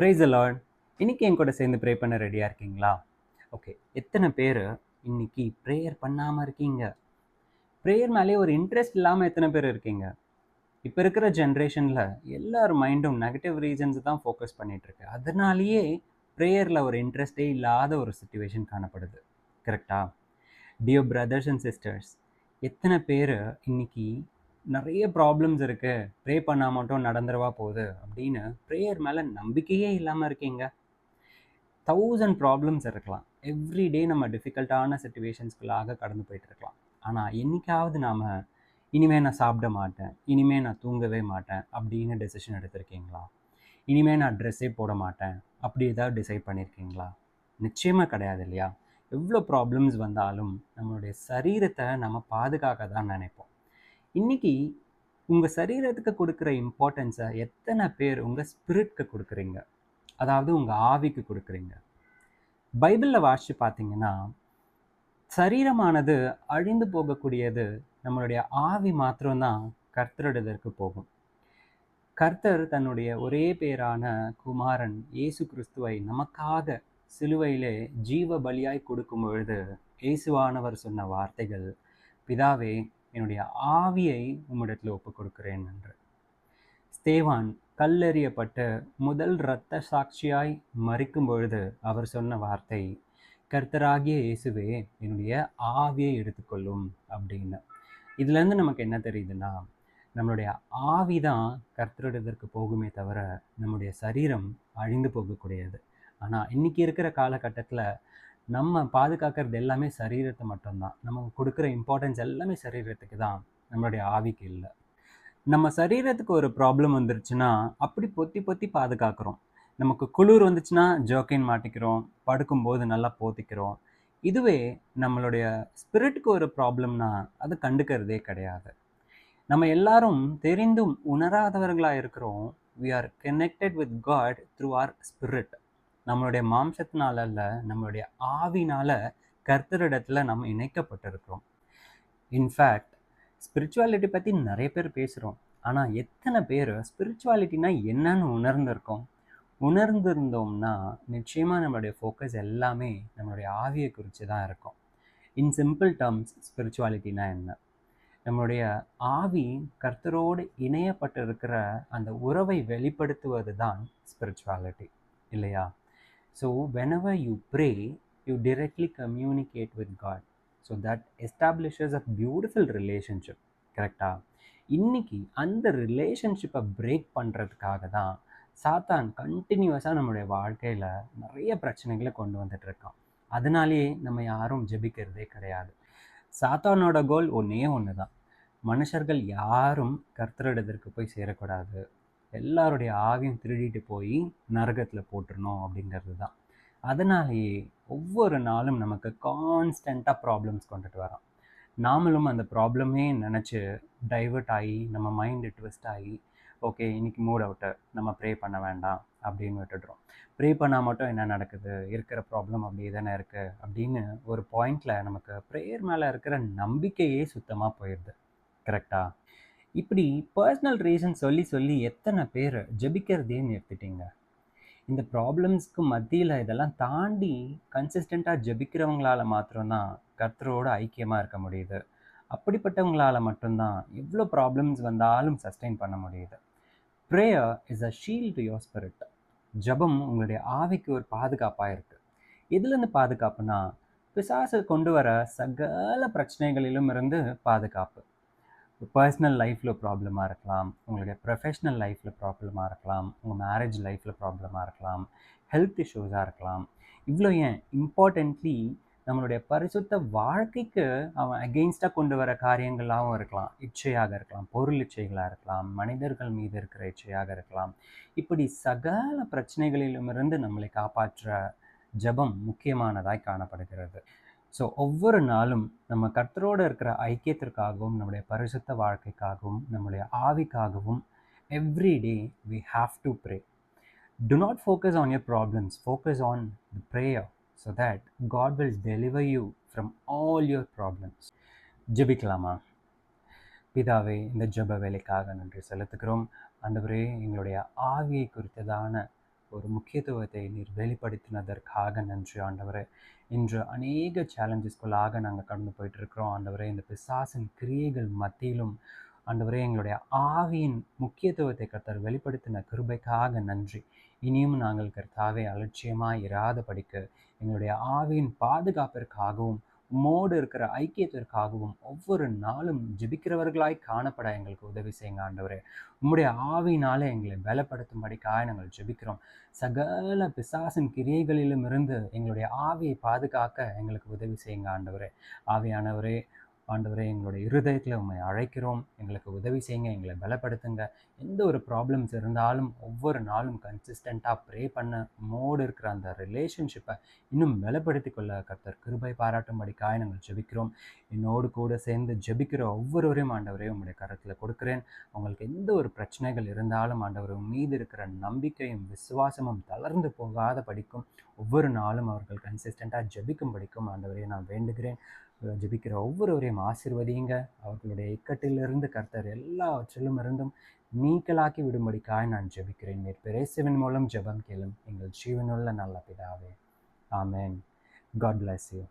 Praise the Lord. இன்னைக்கு என் கூட சேர்ந்து ப்ரே பண்ண ரெடியாக இருக்கீங்களா? ஓகே. எத்தனை பேர் இன்னைக்கு ப்ரேயர் பண்ணாமல் இருக்கீங்க? ப்ரேயர் மேலே ஒரு இன்ட்ரெஸ்ட் இல்லாமல் எத்தனை பேர் இருக்கீங்க? இப்போ இருக்கிற ஜென்ரேஷனில் எல்லார் மைண்டும் நெகட்டிவ் ரீசன்ஸ் தான் ஃபோக்கஸ் பண்ணிகிட்ருக்கு. அதனாலேயே ப்ரேயரில் ஒரு இன்ட்ரெஸ்டே இல்லாத ஒரு சுச்சுவேஷன் காணப்படுது. கரெக்டா? டியர் பிரதர்ஸ் அண்ட் சிஸ்டர்ஸ், எத்தனை பேர் இன்னைக்கு நிறைய ப்ராப்ளம்ஸ் இருக்குது, ப்ரே பண்ணால் மட்டும் நடந்துருவா போகுது அப்படின்னு ப்ரேயர் மேலே நம்பிக்கையே இல்லாமல் இருக்கீங்க? 1000 ப்ராப்ளம்ஸ் இருக்கலாம். எவ்ரிடே நம்ம டிஃபிகல்ட்டான சுச்சுவேஷன்ஸ்குள்ளாக கடந்து போயிட்டுருக்கலாம். ஆனால் என்றைக்காவது நாம் இனிமேல் நான் சாப்பிட மாட்டேன், இனிமேல் நான் தூங்கவே மாட்டேன் அப்படின்னு டெசிஷன் எடுத்திருக்கீங்களா? இனிமேல் நான் ட்ரெஸ்ஸே போட மாட்டேன் அப்படி ஏதாவது டிசைட் பண்ணியிருக்கீங்களா? நிச்சயமாக கிடையாது இல்லையா? எவ்வளோ ப்ராப்ளம்ஸ் வந்தாலும் நம்மளுடைய சரீரத்தை நம்ம பாதுகாக்க தான் நினைப்போம். இன்றைக்கி உங்கள் சரீரத்துக்கு கொடுக்குற இம்பார்ட்டன்ஸை எத்தனை பேர் உங்கள் ஸ்பிரிட்க்கு கொடுக்குறீங்க? அதாவது உங்கள் ஆவிக்கு கொடுக்குறீங்க. பைபிளில் வாசித்து பார்த்தீங்கன்னா, சரீரமானது அழிந்து போகக்கூடியது, நம்மளுடைய ஆவி மாத்திரம்தான் கர்த்தரிடத்திற்கு போகும். கர்த்தர் தன்னுடைய ஒரே பேரான குமாரன் இயேசு கிறிஸ்துவை நமக்காக சிலுவையிலே ஜீவ பலியாய் கொடுக்கும் பொழுது இயேசுவானவர் சொன்ன வார்த்தைகள், பிதாவே என்னுடைய ஆவியை உம்மிடத்தில் ஒப்புக் கொடுக்கிறேன் என்று. ஸ்தேவான் கல்லெறியப்பட்ட முதல் இரத்த சாட்சியாய் மரிக்கும் பொழுது அவர் சொன்ன வார்த்தை, கர்த்தராகிய இயேசுவே என்னுடைய ஆவியை எடுத்துக்கொள்ளும் அப்படின்னு. இதுலேருந்து நமக்கு என்ன தெரியுதுன்னா, நம்மளுடைய ஆவி தான் கர்த்தரிடத்திற்கு போகுமே தவிர நம்முடைய சரீரம் அழிந்து போகக்கூடியது. ஆனால் இன்றைக்கி இருக்கிற காலகட்டத்தில் நம்ம பாதுகாக்கிறது எல்லாமே சரீரத்தை மட்டும்தான். நம்ம கொடுக்குற இம்பார்ட்டன்ஸ் எல்லாமே சரீரத்துக்கு தான், நம்மளுடைய ஆவிக்கு இல்லை. நம்ம சரீரத்துக்கு ஒரு ப்ராப்ளம் வந்துருச்சுன்னா அப்படி பொத்தி பொத்தி பாதுகாக்கிறோம். நமக்கு குளிர் வந்துச்சுன்னா ஜர்க்கின் மாட்டிக்கிறோம், படுக்கும்போது நல்லா போத்திக்கிறோம். இதுவே நம்மளுடைய ஸ்பிரிட்டுக்கு ஒரு ப்ராப்ளம்னா அதை கண்டுக்கிறதே கிடையாது. நம்ம எல்லாரும் தெரிந்தும் உணராதவர்களாக இருக்கிறோம். We are connected with God through our spirit. நம்மளுடைய மாம்சத்தினால அல்ல, நம்மளுடைய ஆவினால கர்த்தரிடத்தில் நம்ம இணைக்கப்பட்டிருக்கிறோம். இன்ஃபேக்ட் ஸ்பிரிச்சுவாலிட்டி பற்றி நிறைய பேர் பேசுகிறோம். ஆனால் எத்தனை பேர் ஸ்பிரிச்சுவாலிட்டினா என்னன்னு உணர்ந்திருக்கோம்? உணர்ந்திருந்தோம்னா நிச்சயமாக நம்மளுடைய ஃபோக்கஸ் எல்லாமே நம்மளுடைய ஆவியை குறித்து தான் இருக்கும். இன் சிம்பிள் டேர்ம்ஸ், ஸ்பிரிச்சுவாலிட்டினா என்ன? நம்மளுடைய ஆவி கர்த்தரோடு இணையப்பட்டிருக்கிற அந்த உறவை வெளிப்படுத்துவது தான் ஸ்பிரிச்சுவாலிட்டி, இல்லையா? So whenever you pray, you directly communicate with God. So that establishes a beautiful relationship. கரெக்டா? இன்னைக்கு அந்த ரிலேஷன்ஷிப்பை பிரேக் பண்ணுறதுக்காக தான் சாத்தான் கண்டினியூஸாக நம்மளுடைய வாழ்க்கையில் நிறைய பிரச்சனைகளை கொண்டு வந்துட்டுருக்கான். அதனாலேயே நம்ம யாரும் ஜெபிக்கிறதே கிடையாது. சாத்தானோட கோல் ஒன்றே ஒன்று தான், மனுஷர்கள் யாரும் கர்த்தரிடத்திற்கு போய் சேரக்கூடாது, எல்லாருடைய ஆவியும் திருடிட்டு போய் நரகத்தில் போட்டுருணும் அப்படிங்கிறது தான். அதனாலேயே ஒவ்வொரு நாளும் நமக்கு கான்ஸ்டண்ட்டாக ப்ராப்ளம்ஸ் கொண்டுட்டு வரோம். நாமளும் அந்த ப்ராப்ளமே நினச்சி டைவர்ட் ஆகி நம்ம மைண்டு ட்விஸ்ட் ஆகி, ஓகே இன்னைக்கு மூட் அவுட்டு, நம்ம ப்ரே பண்ண வேண்டாம் அப்படின்னு விட்டுடுறோம். ப்ரே பண்ணால் மட்டும் என்ன நடக்குது, இருக்கிற ப்ராப்ளம் அப்படியே தானே இருக்குது அப்படின்னு ஒரு பாயிண்டில் நமக்கு ப்ரேயர் மேலே இருக்கிற நம்பிக்கையே சுத்தமாக போயிடுது. கரெக்டா? இப்படி பர்சனல் ரீசன் சொல்லி சொல்லி எத்தனை பேர் ஜெபிக்கிறதே நிறுத்திட்டீங்க? இந்த ப்ராப்ளம்ஸ்க்கு மத்தியில் இதெல்லாம் தாண்டி கன்சிஸ்டண்ட்டாக ஜெபிக்கிறவங்களால மாத்திரம்தான் கர்த்தரோட ஐக்கியமாக இருக்க முடியுது. அப்படிப்பட்டவங்களால மட்டும்தான் எவ்வளோ ப்ராப்ளம்ஸ் வந்தாலும் சஸ்டெயின் பண்ண முடியுது. Prayer is a shield to your spirit. ஜெபம் உங்களுடைய ஆவிக்கு ஒரு பாதுகாப்பாக இருக்குது. எதுலேருந்து பாதுகாப்புனா, பிசாசு கொண்டு வர சகல பிரச்சனைகளிலும் இருந்து பாதுகாப்பு. பர்சனல் லைஃப்பில் ப்ராப்ளமாக இருக்கலாம், உங்களுடைய ப்ரொஃபஷ்னல் லைஃப்பில் ப்ராப்ளமாக இருக்கலாம், உங்கள் மேரேஜ் லைஃப்பில் ப்ராப்ளமாக இருக்கலாம், ஹெல்த் இஷ்யூஸாக இருக்கலாம். இவ்வளோ ஏன் இம்பார்ட்டன்ட்லி நம்மளுடைய பரிசுத்த வாழ்க்கைக்கு அவன் அகெயின்ஸ்டாக கொண்டு வர காரியங்களாகவும் இருக்கலாம். இச்சையாக இருக்கலாம், பொருள் இச்சைகளாக இருக்கலாம், மனிதர்கள் மீது இருக்கிற இச்சையாக இருக்கலாம். இப்படி சகல பிரச்சனைகளிலுமிருந்து நம்மளை காப்பாற்ற ஜெபம் முக்கியமானதாய் காணப்படுகிறது. ஸோ ஒவ்வொரு நாளும் நம்ம கர்த்தரோடு இருக்கிற ஐக்கியத்திற்காகவும், நம்முடைய பரிசுத்த வாழ்க்கைக்காகவும், நம்முடைய ஆவிக்காகவும் every day we have to pray. Do not focus on your problems, focus on the prayer so that God will deliver you from all your problems. ஜெபிக்கலாமா? பிதாவே, இந்த ஜெப வேலைக்காக நன்றி செலுத்துகிறோம். ஆண்டவரே, எங்களுடைய ஆவியை குறித்ததான ஒரு முக்கியத்துவத்தை நீர் வெளிப்படுத்தினதற்காக நன்றி ஆண்டவரே. இன்று அநேக சேலஞ்சஸ்குள்ளாக நாங்கள் கடந்து போயிட்டுருக்கிறோம் ஆண்டவரே. இந்த பிசாசின் கிரியைகள் மத்தியிலும் ஆண்டவரே எங்களுடைய ஆவியின் முக்கியத்துவத்தை கர்த்தர் வெளிப்படுத்தின கிருபைக்காக நன்றி. இனியும் நாங்கள் கர்த்தாவே அலட்சியமாக இராதபடிக்கு எங்களுடைய ஆவியின் பாதுகாப்பிற்காகவும் உம்மோடு இருக்கிற ஐக்கியத்திற்காகவும் ஒவ்வொரு நாளும் ஜெபிக்கிறவர்களாய் காணப்பட எங்களுக்கு உதவி செய்யுங்க ஆண்டவரே. உம்முடைய ஆவியினாலே எங்களை பலப்படுத்தும்படிக்காக நாங்கள் ஜெபிக்கிறோம். சகல பிசாசின் கிரியைகளிலும் இருந்து எங்களுடைய ஆவியை பாதுகாக்க எங்களுக்கு உதவி செய்யுங்க ஆண்டவரே. ஆவியானவரே, ஆண்டவரே, எங்களுடைய இருதயத்தில் உம்மை அழைக்கிறோம். எங்களுக்கு உதவி செய்யுங்க, எங்களை பலப்படுத்துங்க. எந்த ஒரு ப்ராப்ளம்ஸ் இருந்தாலும் ஒவ்வொரு நாளும் கன்சிஸ்டண்ட்டாக ப்ரே பண்ண மோடு இருக்கிற அந்த ரிலேஷன்ஷிப்பை இன்னும் பலப்படுத்தி கொள்ள கர்த்தர் கிருபை பாராட்டும்படிக்காக நாங்கள் ஜெபிக்கிறோம். என்னோடு கூட சேர்ந்து ஜெபிக்கிற ஒவ்வொருவரையும் ஆண்டவரே உம்முடைய கரத்தில் கொடுக்குறேன். அவங்களுக்கு எந்த ஒரு பிரச்சனைகள் இருந்தாலும் ஆண்டவர் மீது இருக்கிற நம்பிக்கையும் விசுவாசமும் தளர்ந்து போகாத படிக்கும் ஒவ்வொரு நாளும் அவர்கள் கன்சிஸ்டண்ட்டாக ஜெபிக்கும் படிக்கும் ஆண்டவரே நான் வேண்டுகிறேன். ஜெபிக்கிற ஒவ்வொருவரையும் ஆசீர்வதியுங்க. அவர்களுடைய இக்கட்டிலிருந்து கர்த்தர் எல்லாவற்றிலும் இருந்தும் நீக்கலாக்கி விடும்படிக்காய் நான் ஜெபிக்கிறேன். நீர் பிரேசுவின் மூலம் ஜெபம் கேளும் எங்கள் ஜீவனுள்ள நல்ல பிதாவே. ஆமென். God bless you.